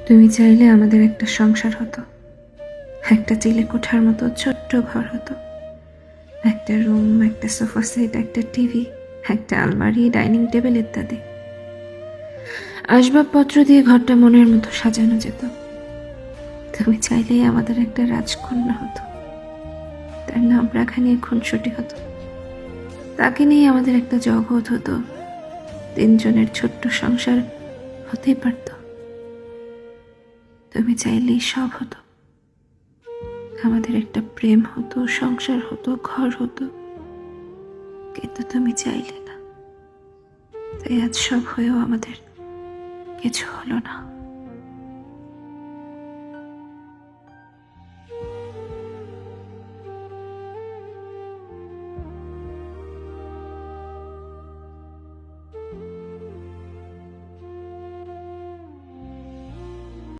তুমি চাইলে আমাদের একটা সংসার হতো, একটা চিলে কোঠার মতো ছোট্ট ঘর হতো, একটা রুম, একটা সোফা সেট, একটা টিভি, একটা আলমারি, ডাইনিং টেবিল ইত্যাদি। আসবাবপত্র দিয়ে ঘরটা মনের মতো সাজানো যেত। তুমি চাইলেই আমাদের একটা রাজকন্যা হতো, তার নাম রাখা নিয়ে খুনসুটি হতো, তাকে নিয়ে আমাদের একটা জগৎ হতো, 3 জনের ছোট্ট সংসার হতেই পারত। তুমি চাইলেই সব হতো, আমাদের একটা প্রেম হতো, সংসার হতো, ঘর হতো, কিন্তু তুমি চাইলে না। তাই আজ সব হয়েও আমাদের কিছু হলো না।